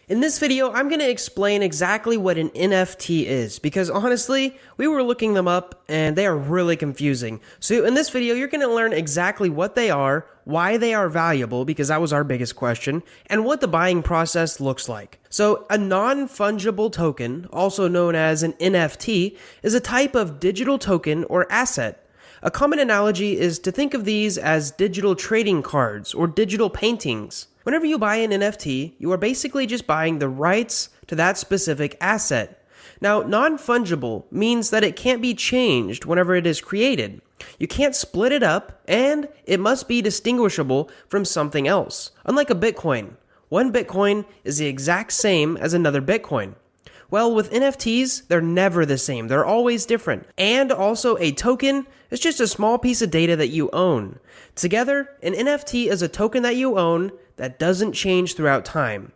In this video, I'm going to explain exactly what an NFT is, because honestly, we were looking them up and they are really confusing. So in this video, you're going to learn exactly what they are, why they are valuable, because that was our biggest question, and what the buying process looks like. So a non-fungible token, also known as an NFT, is a type of digital token or asset. A common analogy is to think of these as digital trading cards or digital paintings. Whenever you buy an NFT, you are basically just buying the rights to that specific asset. Now, non-fungible means that it can't be changed whenever it is created. You can't split it up, and it must be distinguishable from something else. Unlike a Bitcoin, one Bitcoin is the exact same as another Bitcoin. Well, with NFTs, they're never the same. They're always different. And also, a token is just a small piece of data that you own. Together, an NFT is a token that you own that doesn't change throughout time.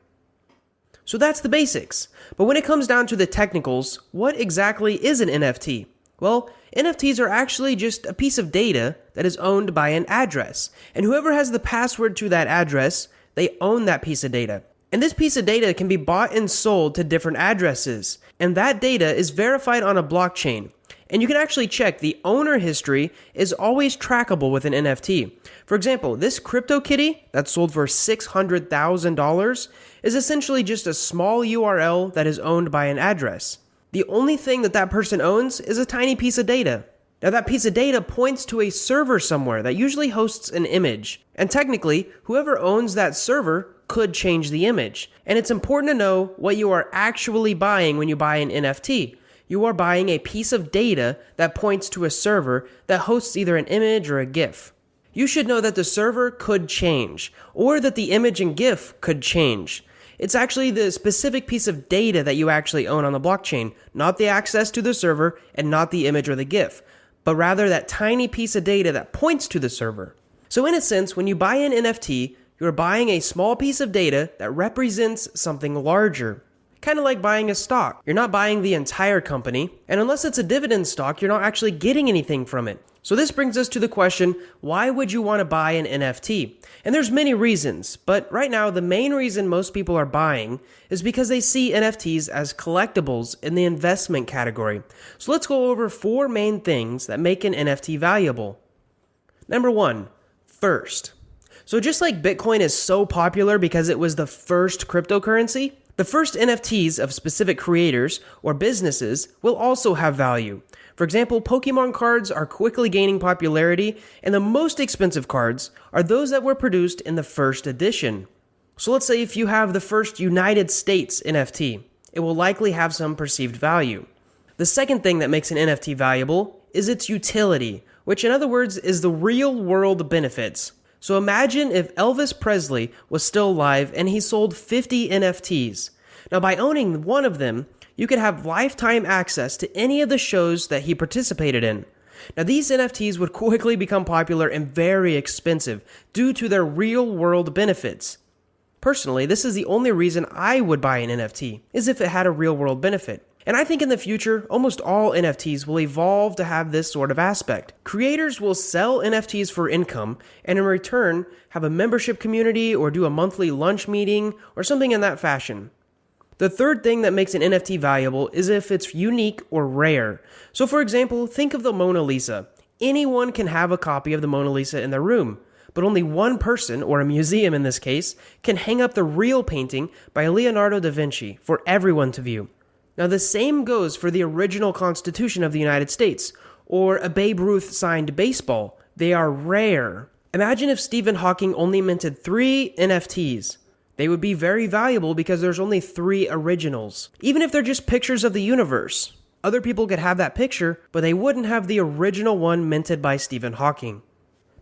So that's the basics. But when it comes down to the technicals, what exactly is an NFT? Well, NFTs are actually just a piece of data that is owned by an address. And whoever has the password to that address, they own that piece of data. And this piece of data can be bought and sold to different addresses. And that data is verified on a blockchain. And you can actually check the owner history is always trackable with an NFT. For example, this crypto kitty that's sold for $600,000 is essentially just a small URL that is owned by an address. The only thing that person owns is a tiny piece of data. Now that piece of data points to a server somewhere that usually hosts an image. And technically, whoever owns that server could change the image. And it's important to know what you are actually buying when you buy an NFT. You are buying a piece of data that points to a server that hosts either an image or a GIF. You should know that the server could change, or that the image and GIF could change. It's actually the specific piece of data that you actually own on the blockchain, not the access to the server and not the image or the GIF, but rather that tiny piece of data that points to the server. So in a sense, when you buy an NFT, you're buying a small piece of data that represents something larger. Kind of like buying a stock. You're not buying the entire company, and unless it's a dividend stock, you're not actually getting anything from it. So this brings us to the question, why would you want to buy an NFT? And there's many reasons, but right now the main reason most people are buying is because they see NFTs as collectibles in the investment category. So let's go over 4 main things that make an NFT valuable. Number 1, first. So just like Bitcoin is so popular because it was the first cryptocurrency, the first NFTs of specific creators or businesses will also have value. For example, Pokemon cards are quickly gaining popularity, and the most expensive cards are those that were produced in the first edition. So let's say if you have the first United States NFT, it will likely have some perceived value. The second thing that makes an NFT valuable is its utility, which in other words is the real-world benefits. So imagine if Elvis Presley was still alive and he sold 50 NFTs. Now by owning one of them, you could have lifetime access to any of the shows that he participated in. Now these NFTs would quickly become popular and very expensive due to their real-world benefits. Personally, this is the only reason I would buy an NFT, is if it had a real-world benefit. And I think in the future, almost all NFTs will evolve to have this sort of aspect. Creators will sell NFTs for income, and in return, have a membership community or do a monthly lunch meeting or something in that fashion. The third thing that makes an NFT valuable is if it's unique or rare. So for example, think of the Mona Lisa. Anyone can have a copy of the Mona Lisa in their room, but only one person, or a museum in this case, can hang up the real painting by Leonardo da Vinci for everyone to view. Now the same goes for the original Constitution of the United States, or a Babe Ruth signed baseball. They are rare. Imagine if Stephen Hawking only minted 3 NFTs. They would be very valuable because there's only 3 originals. Even if they're just pictures of the universe. Other people could have that picture, but they wouldn't have the original one minted by Stephen Hawking.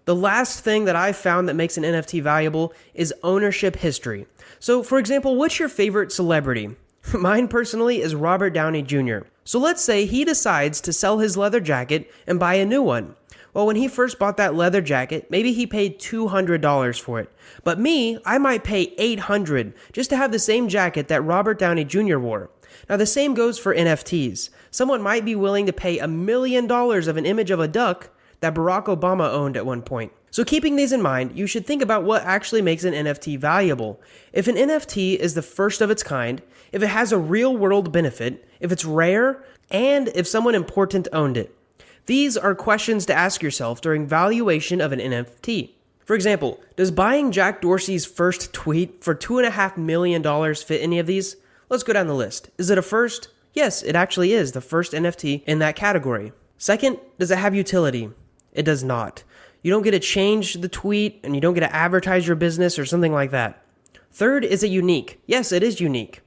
The last thing that I've found that makes an NFT valuable is ownership history. So for example, what's your favorite celebrity? Mine personally is Robert Downey Jr. So let's say he decides to sell his leather jacket and buy a new one. Well, when he first bought that leather jacket, maybe he paid $200 for it. But me, I might pay $800 just to have the same jacket that Robert Downey Jr. wore. Now the same goes for NFTs. Someone might be willing to pay $1 million of an image of a duck that Barack Obama owned at one point. So keeping these in mind, you should think about what actually makes an NFT valuable. If an NFT is the first of its kind, if it has a real-world benefit, if it's rare, and if someone important owned it. These are questions to ask yourself during valuation of an NFT. For example, does buying Jack Dorsey's first tweet for $2.5 million fit any of these? Let's go down the list. Is it a first? Yes, it actually is the first NFT in that category. Second, does it have utility? It does not. You don't get to change the tweet and you don't get to advertise your business or something like that. Third, is it unique? Yes, it is unique.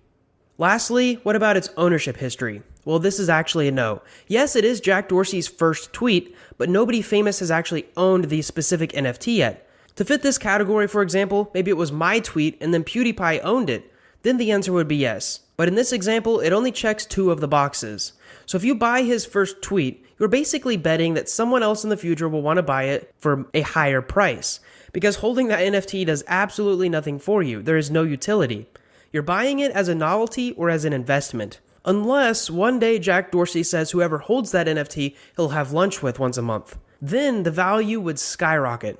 Lastly, what about its ownership history? Well, this is actually a no. Yes, it is Jack Dorsey's first tweet, but nobody famous has actually owned the specific NFT yet. To fit this category, for example, maybe it was my tweet and then PewDiePie owned it. Then the answer would be yes. But in this example, it only checks 2 of the boxes. So if you buy his first tweet, you're basically betting that someone else in the future will want to buy it for a higher price. Because holding that NFT does absolutely nothing for you. There is no utility. You're buying it as a novelty or as an investment. Unless one day Jack Dorsey says whoever holds that NFT he'll have lunch with once a month. Then the value would skyrocket.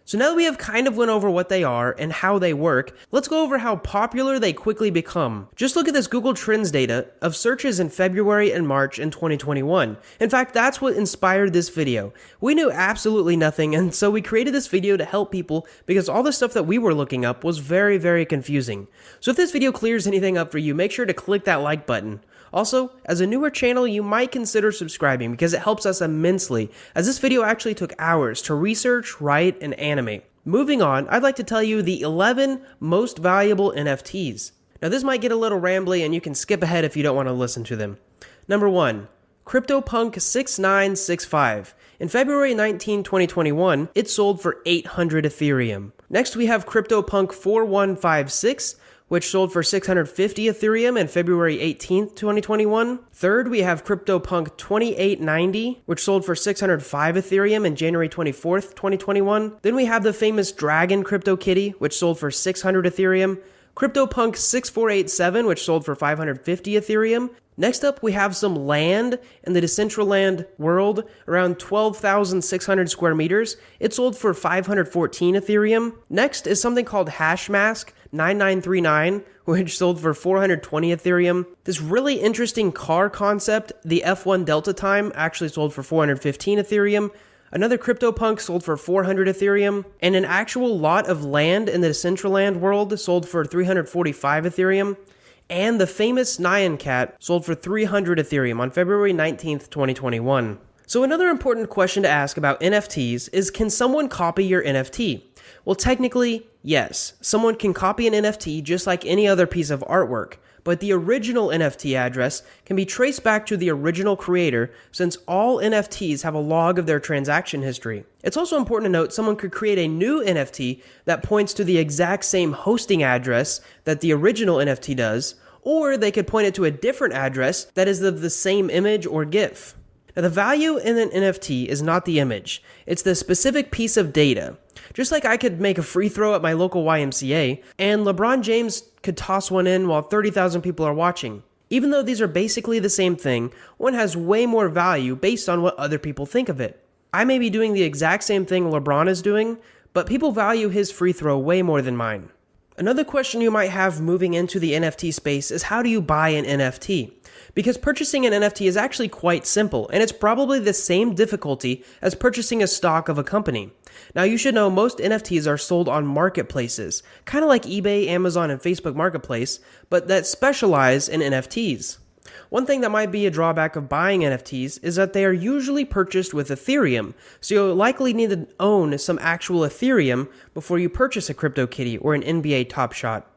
So now that we have kind of went over what they are and how they work, let's go over how popular they quickly become. Just look at this Google Trends data of searches in February and March in 2021. In fact, that's what inspired this video. We knew absolutely nothing, and so we created this video to help people because all the stuff that we were looking up was very, very confusing. So if this video clears anything up for you, make sure to click that like button. Also, as a newer channel, you might consider subscribing because it helps us immensely, as this video actually took hours to research, write, and animate. Moving on, I'd like to tell you the 11 most valuable NFTs. Now this might get a little rambly and you can skip ahead if you don't want to listen to them. Number 1. CryptoPunk 6965. In February 19, 2021, it sold for 800 Ethereum. Next we have CryptoPunk 4156, which sold for 650 Ethereum in February 18th, 2021. Third, we have CryptoPunk 2890, which sold for 605 Ethereum in January 24th, 2021. Then we have the famous Dragon CryptoKitty, which sold for 600 Ethereum. CryptoPunk 6487, which sold for 550 Ethereum. Next up, we have some land in the Decentraland world, around 12,600 square meters. It sold for 514 Ethereum. Next is something called Hashmask 9939, which sold for 420 Ethereum. This really interesting car concept, the F1 Delta Time, actually sold for 415 Ethereum. Another CryptoPunk sold for 400 Ethereum, and an actual lot of land in the Decentraland world sold for 345 Ethereum. And the famous Nyan Cat sold for 300 Ethereum on February 19th, 2021. So another important question to ask about NFTs is, can someone copy your NFT? Well, technically, yes. Someone can copy an NFT just like any other piece of artwork, but the original NFT address can be traced back to the original creator since all NFTs have a log of their transaction history. It's also important to note someone could create a new NFT that points to the exact same hosting address that the original NFT does, or they could point it to a different address that is of the same image or GIF. Now, the value in an NFT is not the image, it's the specific piece of data. Just like I could make a free throw at my local YMCA, and LeBron James could toss one in while 30,000 people are watching. Even though these are basically the same thing, one has way more value based on what other people think of it. I may be doing the exact same thing LeBron is doing, but people value his free throw way more than mine. Another question you might have moving into the NFT space is, how do you buy an NFT? Because purchasing an NFT is actually quite simple, and it's probably the same difficulty as purchasing a stock of a company. Now, you should know most NFTs are sold on marketplaces, kind of like eBay, Amazon, and Facebook Marketplace, but that specialize in NFTs. One thing that might be a drawback of buying NFTs is that they are usually purchased with Ethereum, so you'll likely need to own some actual Ethereum before you purchase a CryptoKitty or an NBA Top Shot.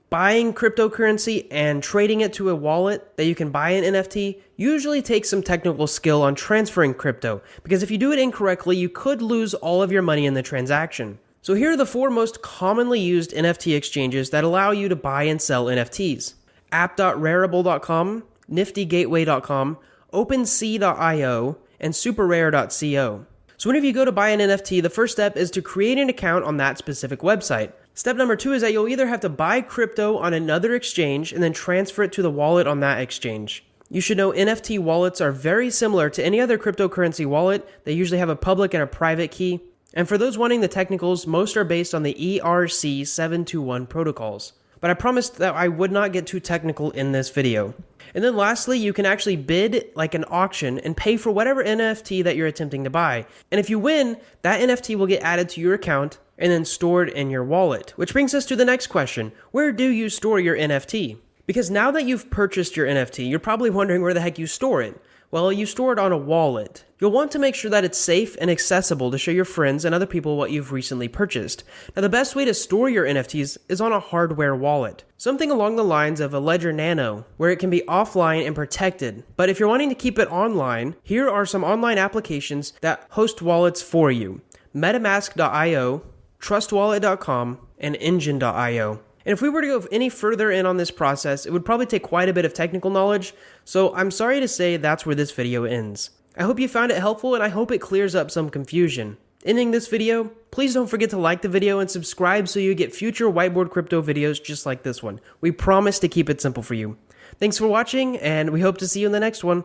Buying cryptocurrency and trading it to a wallet that you can buy an NFT usually takes some technical skill on transferring crypto, because if you do it incorrectly, you could lose all of your money in the transaction. So here are the 4 most commonly used NFT exchanges that allow you to buy and sell NFTs. app.rarible.com, niftygateway.com, OpenSea.io, and superrare.co. So whenever you go to buy an NFT, the first step is to create an account on that specific website. Step number 2 is that you'll either have to buy crypto on another exchange and then transfer it to the wallet on that exchange. You should know NFT wallets are very similar to any other cryptocurrency wallet. They usually have a public and a private key. And for those wanting the technicals, most are based on the ERC721 protocols. But I promised that I would not get too technical in this video. And then lastly, you can actually bid like an auction and pay for whatever NFT that you're attempting to buy. And if you win, that NFT will get added to your account and then stored in your wallet. Which brings us to the next question. Where do you store your NFT? Because now that you've purchased your NFT, you're probably wondering where the heck you store it. Well, you store it on a wallet. You'll want to make sure that it's safe and accessible to show your friends and other people what you've recently purchased. Now, the best way to store your NFTs is on a hardware wallet. Something along the lines of a Ledger Nano, where it can be offline and protected. But if you're wanting to keep it online, here are some online applications that host wallets for you. MetaMask.io, TrustWallet.com, and Engine.io. And if we were to go any further in on this process, it would probably take quite a bit of technical knowledge, so I'm sorry to say that's where this video ends. I hope you found it helpful and I hope it clears up some confusion. Ending this video, please don't forget to like the video and subscribe so you get future whiteboard crypto videos just like this one. We promise to keep it simple for you. Thanks for watching and we hope to see you in the next one.